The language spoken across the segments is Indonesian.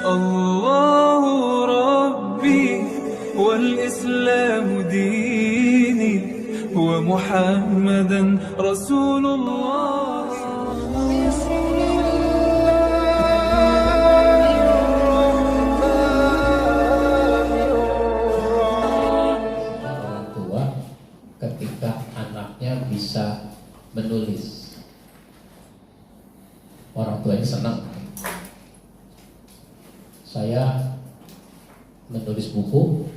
الله ربي والإسلام ديني ومحمدا رسول الله. Orang tua ketika anaknya bisa menulis, orang tuanya senang. Saya menulis buku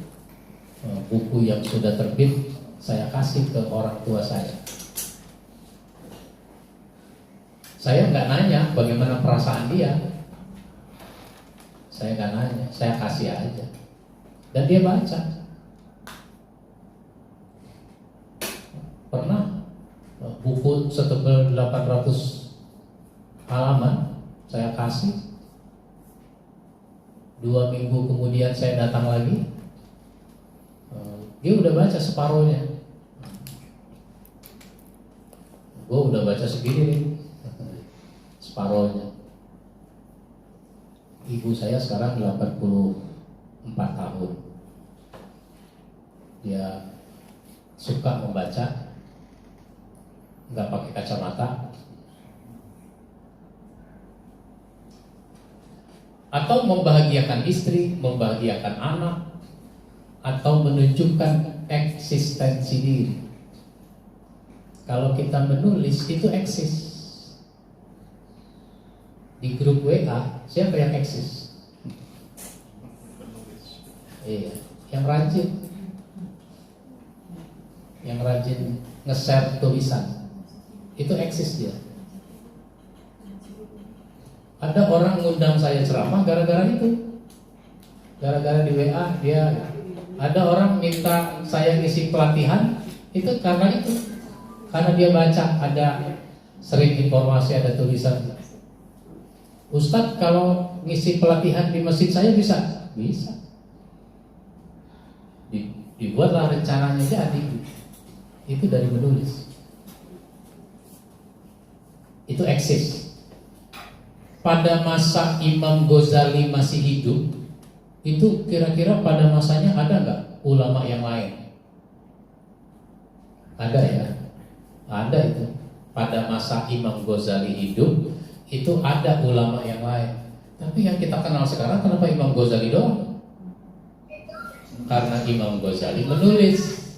yang sudah terbit, saya kasih ke orang tua saya. Saya nggak nanya bagaimana perasaan dia, saya nggak nanya, saya kasih aja, dan dia baca. Pernah buku setebal 800 halaman saya kasih. 2 minggu kemudian saya datang lagi, dia udah baca separuhnya. Gue udah baca segini nih, separuhnya. Ibu saya sekarang 84 tahun. Dia suka membaca, nggak pakai kacamata, atau membahagiakan istri, membahagiakan anak, atau menunjukkan eksistensi diri. Kalau kita menulis itu eksis. Di grup WA siapa yang eksis? Iya, yang rajin nge-share tulisan itu eksis dia. Ada orang ngundang saya ceramah gara-gara itu, gara-gara di WA dia. Ada orang minta saya ngisi pelatihan itu karena dia baca ada sering informasi, ada tulisan, Ustadz kalau ngisi pelatihan di masjid saya bisa. Dibuatlah rencananya jadi. Itu dari menulis. Itu eksis. Pada masa Imam Ghazali masih hidup, itu kira-kira pada masanya ada nggak ulama yang lain? Ada ya, ada itu. Pada masa Imam Ghazali hidup, itu ada ulama yang lain. Tapi yang kita kenal sekarang, kenapa Imam Ghazali doang? Karena Imam Ghazali menulis,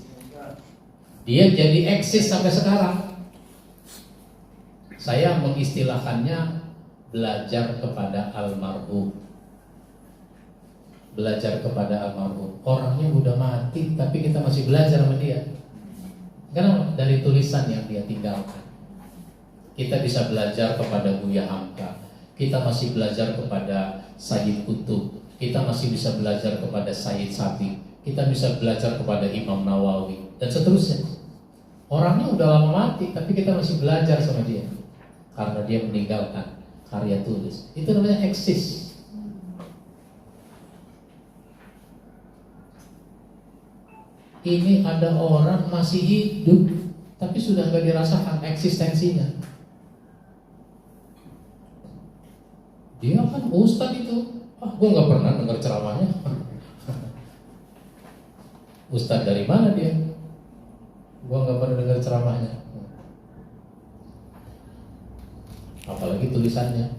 dia jadi eksis sampai sekarang. Saya mengistilahkannya belajar kepada almarhum. Belajar kepada almarhum. Orangnya udah mati, tapi kita masih belajar sama dia. Karena dari tulisan yang dia tinggalkan. Kita bisa belajar kepada Buya Hamka. Kita masih belajar kepada Sayyid Qutb. Kita masih bisa belajar kepada Sayyid Sabiq. Kita bisa belajar kepada Imam Nawawi dan seterusnya. Orangnya udah lama mati, tapi kita masih belajar sama dia. Karena dia meninggalkan karya tulis. Itu namanya eksis. Ini ada orang masih hidup, tapi sudah gak dirasakan eksistensinya. Dia kan ustadz itu. Gue gak pernah dengar ceramahnya. Ustadz dari mana dia? Gue gak pernah dengar ceramahnya. Apalagi tulisannya.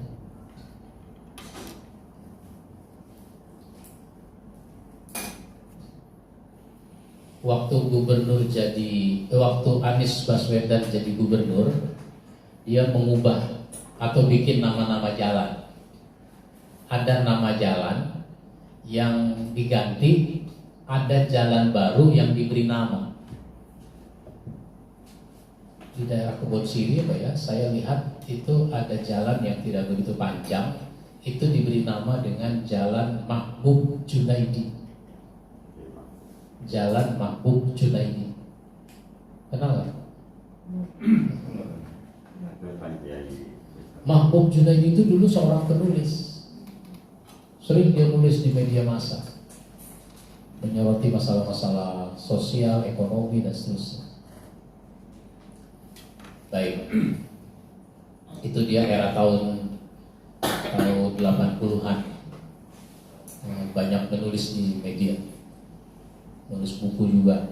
Waktu Anies Baswedan jadi gubernur, dia mengubah atau bikin nama-nama jalan. Ada nama jalan yang diganti, ada jalan baru yang diberi nama. Di daerah Kebon Siri saya lihat itu ada jalan yang tidak begitu panjang, itu diberi nama dengan Jalan Mahbub Junaidi. Jalan Mahbub Junaidi. Kenal nggak? Mahbub Junaidi itu dulu seorang penulis. Sering dia nulis di media massa, menyoroti masalah-masalah sosial, ekonomi, dan seterusnya. Baik, itu dia era tahun 80-an. banyak menulis di media, menulis buku juga.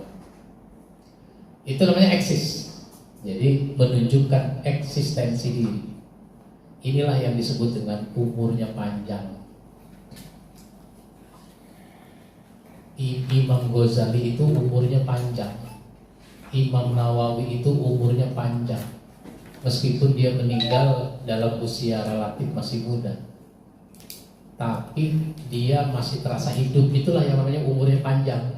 Itu namanya eksis. Jadi menunjukkan eksistensi diri. Inilah yang disebut dengan umurnya panjang. Imam Ghazali itu umurnya panjang. Imam Nawawi itu umurnya panjang. Meskipun dia meninggal dalam usia relatif masih muda, tapi dia masih terasa hidup. Itulah yang namanya umurnya panjang.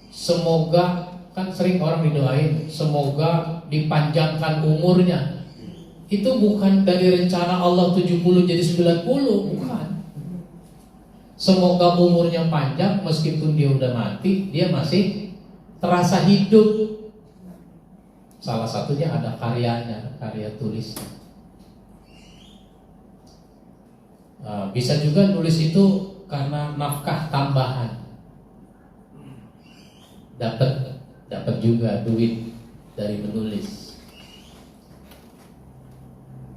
Semoga, kan sering orang didoain, semoga dipanjangkan umurnya. Itu bukan dari rencana Allah 70 jadi 90, bukan. Semoga umurnya panjang, meskipun dia udah mati, dia masih terasa hidup. Salah satunya ada karyanya, karya tulisnya. Bisa juga nulis itu karena nafkah tambahan. Dapat juga duit dari menulis.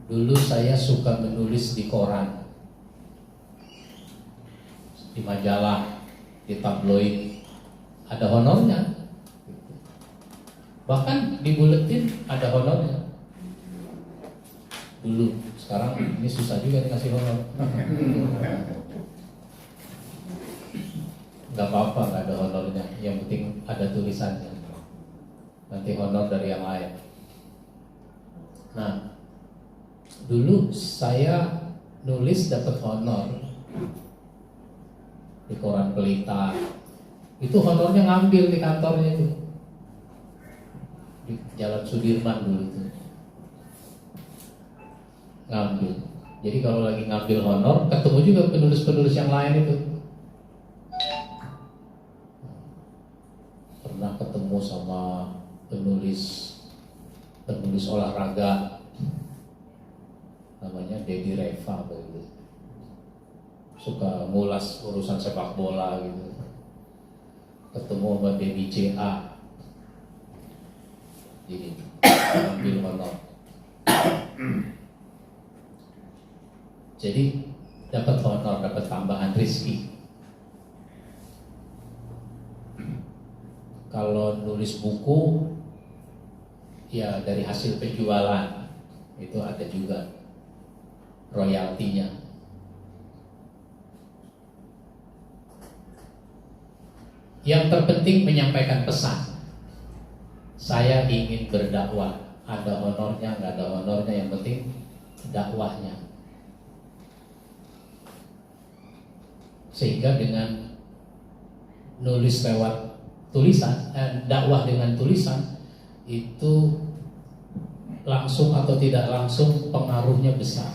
Dulu saya suka menulis di koran, di majalah, di tabloid, ada honornya. Bahkan di buletin ada honornya. Dulu, sekarang ini susah juga dikasih honor. Gak apa-apa, gak ada honornya. Yang penting ada tulisannya. Nanti honor dari yang lain. Nah, dulu saya nulis dapat honor di koran Pelita. Itu honornya ngambil di kantornya itu, di Jalan Sudirman dulu itu. Ngambil. Jadi kalau lagi ngambil honor, ketemu juga penulis-penulis yang lain itu. Pernah ketemu sama penulis olahraga, namanya Dedi Reva begitu. Suka ngulas urusan sepak bola gitu. Ketemu sama Dedi CA, jadi ambil honor. Jadi dapat honor, dapat tambahan rezeki. Kalau nulis buku, ya dari hasil penjualan itu ada juga royaltinya. Yang terpenting menyampaikan pesan. Saya ingin berdakwah, ada honornya, nggak ada honornya, yang penting dakwahnya. Sehingga dengan nulis lewat tulisan, dakwah dengan tulisan itu langsung atau tidak langsung pengaruhnya besar.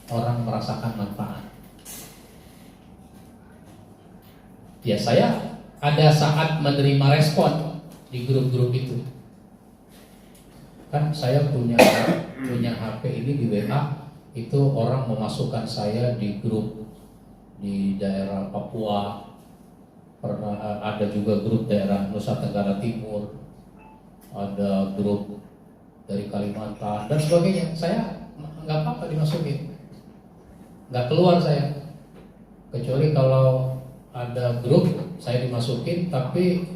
Orang merasakan manfaat. Ya, saya ada saat menerima respon di grup-grup itu. Kan saya punya HP ini di WA, itu orang memasukkan saya di grup di daerah Papua. Pernah ada juga grup daerah Nusa Tenggara Timur, ada grup dari Kalimantan dan sebagainya. Saya nggak apa-apa dimasukin, nggak keluar saya, kecuali kalau ada grup saya dimasukin, tapi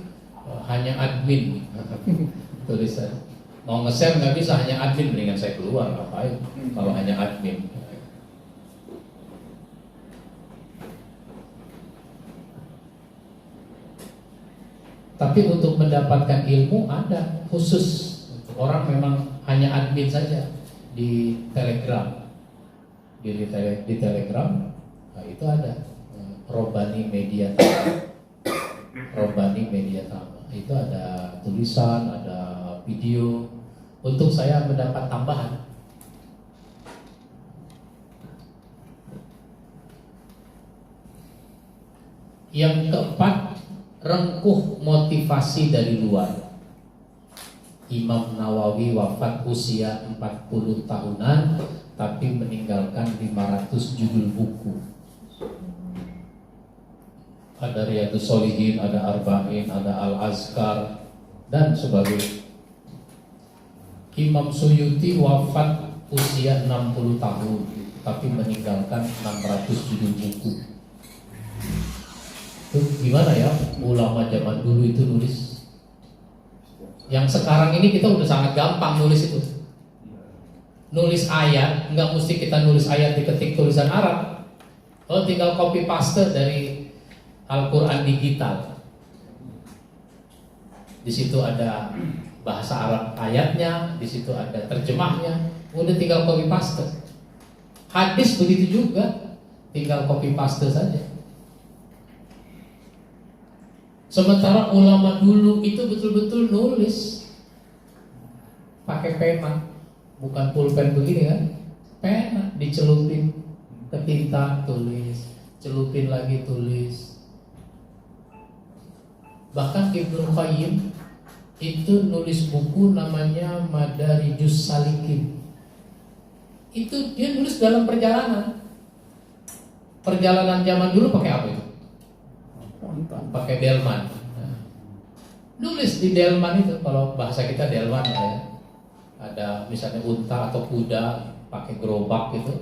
hanya admin tulisan. Mau nge-share nggak bisa, hanya admin, mendingan saya keluar, ngapain kalau hanya admin. Tapi untuk mendapatkan ilmu ada khusus. Orang memang hanya admin saja di Telegram. Di Telegram, nah itu ada Robani Media Tama. Robani Media Tama. Itu ada tulisan, ada video. Untuk saya mendapat tambahan. Yang keempat, rengkuh motivasi dari luar. Imam Nawawi wafat usia 40 tahunan, tapi meninggalkan 500 judul buku. Ada Riyadhus Shalihin, ada Arba'in, ada Al-Azkar, dan sebagainya. Imam Suyuti wafat usia 60 tahun, tapi meninggalkan 600 judul buku. Itu gimana ya ulama zaman dulu itu nulis? Yang sekarang ini kita udah sangat gampang nulis itu. Nulis ayat, nggak mesti kita nulis ayat diketik tulisan Arab. Oh, tinggal copy paste dari Al-Quran digital. Di situ ada bahasa Arab ayatnya, di situ ada terjemahnya. Udah tinggal copy paste. Hadis begitu juga, tinggal copy paste saja. Sementara ulama dulu itu betul-betul nulis pakai pena, bukan pulpen begini kan? Pena dicelupin ke tinta, tulis, celupin lagi, tulis. Bahkan Ibnu Qayyim itu nulis buku namanya Madarijus Salikin. Itu dia nulis dalam perjalanan. Perjalanan zaman dulu pakai apa itu? Pakai delman. Nah, nulis di delman itu, kalau bahasa kita delman ya. Ada misalnya unta atau kuda pakai gerobak gitu,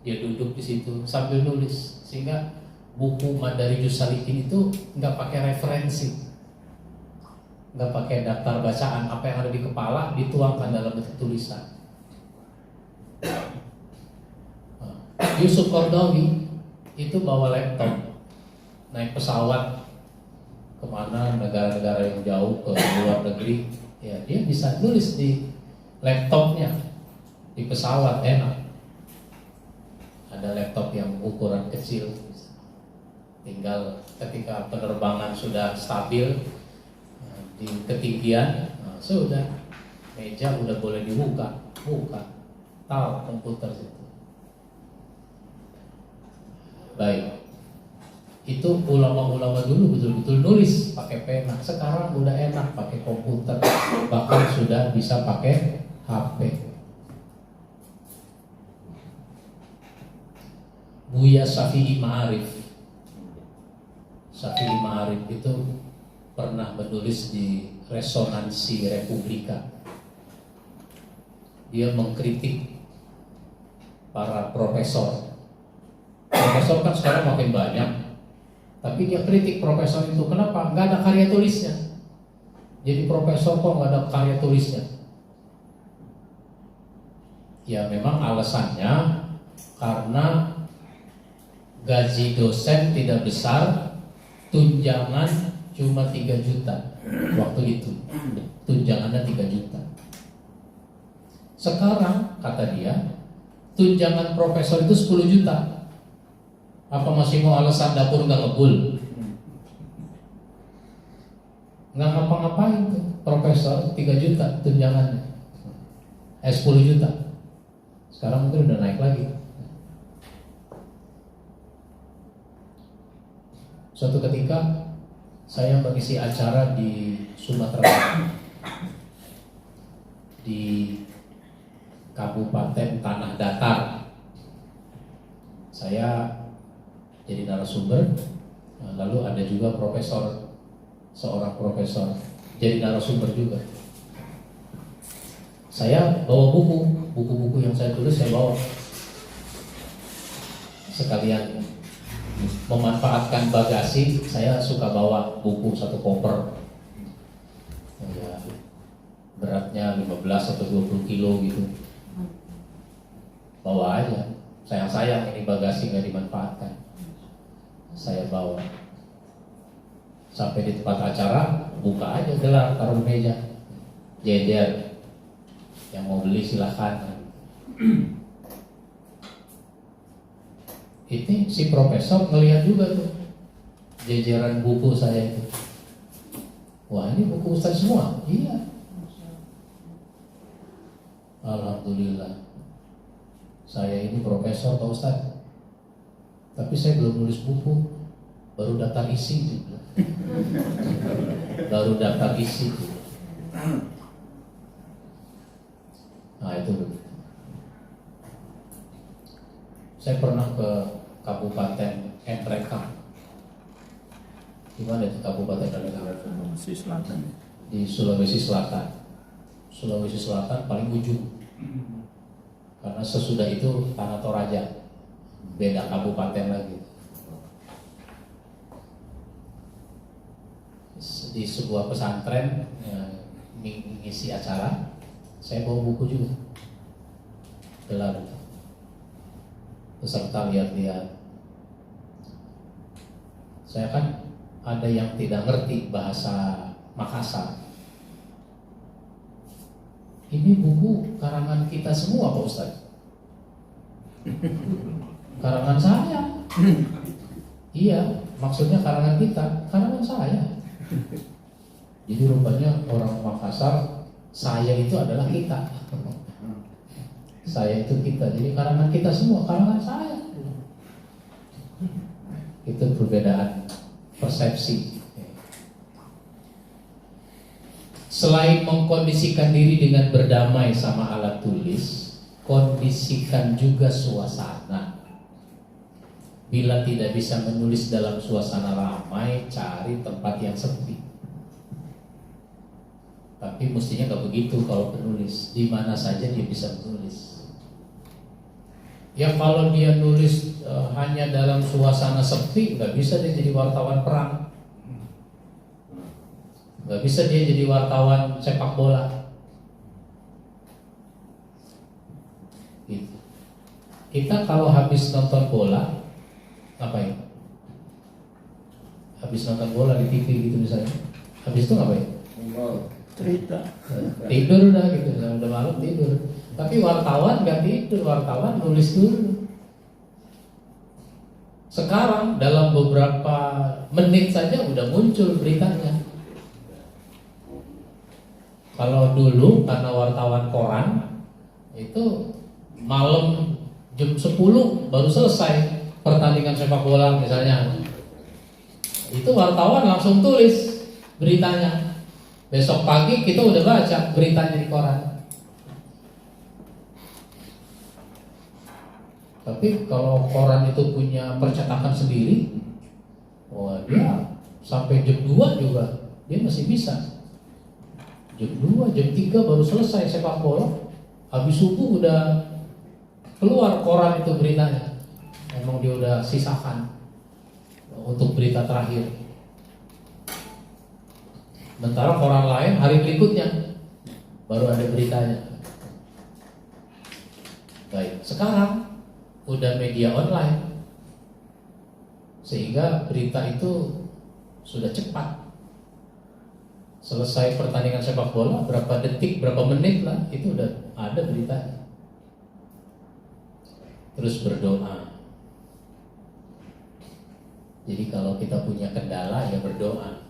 dia duduk di situ sambil nulis. Sehingga buku Madarijus Salikin itu nggak pakai referensi, nggak pakai daftar bacaan, apa yang ada di kepala dituangkan dalam bentuk tulisan. Yusuf Qaradawi itu bawa laptop, naik pesawat kemana, negara-negara yang jauh, ke luar negeri, ya dia bisa nulis di laptopnya, di pesawat enak. Ada laptop yang ukuran kecil, tinggal ketika penerbangan sudah stabil di ketinggian, nah, sudah meja udah boleh dibuka, tahu komputer situ. Baik, itu ulama-ulama dulu betul-betul nulis pakai pena. Sekarang udah enak pakai komputer, bahkan sudah bisa pakai HP. Buya Syafi'i Ma'arif itu pernah menulis di Resonansi Republika. Dia mengkritik para profesor. Profesor kan sekarang makin banyak, tapi dia kritik profesor itu. Kenapa? Nggak ada karya tulisnya. Jadi profesor kok nggak ada karya tulisnya? Ya memang alasannya karena gaji dosen tidak besar, tunjangan cuma 3 juta waktu itu. Tunjangannya 3 juta. Sekarang kata dia, tunjangan profesor itu 10 juta. Apa masih mau alasan dapur nggak ngebul? Nggak ngapa-ngapain tuh profesor, 3 juta tunjangannya, 10 juta. Sekarang mungkin udah naik lagi. Suatu ketika saya mengisi acara di Sumatera Barat, di Kabupaten Tanah Datar. Saya jadi narasumber, lalu ada juga seorang profesor jadi narasumber juga. Saya bawa buku-buku yang saya tulis saya bawa, sekalian memanfaatkan bagasi. Saya suka bawa buku 1 koper, ya, beratnya 15 atau 20 kilo gitu, bawa aja. Sayang ini bagasi nggak dimanfaatkan. Saya bawa sampai di tempat acara, buka aja gelar, taruh meja, jejer. Yang mau beli silahkan. Ini si profesor ngelihat juga tuh jejeran buku saya itu. Wah, ini buku Ustaz semua? Iya. Alhamdulillah. Saya ini profesor Pak Ustaz, tapi saya belum nulis buku, baru daftar isi juga. Baru daftar isi. Nah itu. Saya pernah ke Kabupaten Nrekang. Di mana itu Kabupaten Nrekang? Sulawesi Selatan. Di Sulawesi Selatan. Sulawesi Selatan paling ujung. Karena sesudah itu Tanah Toraja, beda kabupaten lagi. Di sebuah pesantren mengisi acara, saya bawa buku juga, gelar peserta lihat-lihat. Saya kan ada yang tidak ngerti bahasa Makassar. Ini buku karangan kita semua Pak Ustadz. Karangan saya. Iya, maksudnya karangan kita, karangan saya. Jadi rupanya orang Makassar, saya itu adalah kita. Saya itu kita, jadi karangan kita semua, karangan saya. Itu perbedaan persepsi. Selain mengkondisikan diri dengan berdamai sama alat tulis, kondisikan juga suasana. Bila tidak bisa menulis dalam suasana ramai, cari tempat yang sepi. Tapi mestinya nggak begitu kalau penulis. Di mana saja dia bisa menulis. Ya kalau dia nulis hanya dalam suasana sepi, nggak bisa dia jadi wartawan perang, nggak bisa dia jadi wartawan sepak bola. Gitu. Kita kalau habis nonton bola, ngapain? Habis nonton bola di TV gitu misalnya, habis itu ngapain? Cerita. Tidur udah gitu, udah malam tidur. Tapi wartawan nggak tidur, wartawan nulis dulu. Sekarang dalam beberapa menit saja udah muncul beritanya. Kalau dulu karena wartawan koran itu malam jam 10 baru selesai pertandingan sepak bola misalnya. Itu wartawan langsung tulis beritanya. Besok pagi kita udah baca beritanya di koran. Tapi kalau koran itu punya percetakan sendiri, wah dia sampai jam 2 juga dia masih bisa. Jam 2, jam 3 baru selesai sepak bola. Habis subuh udah keluar koran itu beritanya. Emang dia udah sisakan untuk berita terakhir. Sementara koran lain hari berikutnya baru ada beritanya. Baik, sekarang udah media online, sehingga berita itu sudah cepat. Selesai pertandingan sepak bola, berapa detik, berapa menit lah, itu udah ada beritanya. Terus berdoa. Jadi kalau kita punya kendala ya berdoa.